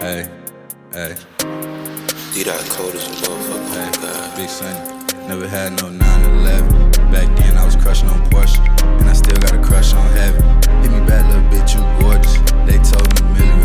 Hey, hey, D-Dot cold as a motherfucker, hey, oh God. 23Sonny. Never had no 911. Back then I was crushing on Porsche, and I still got a crush on heaven. Hit me back, little bitch, you gorgeous. They told me $1 million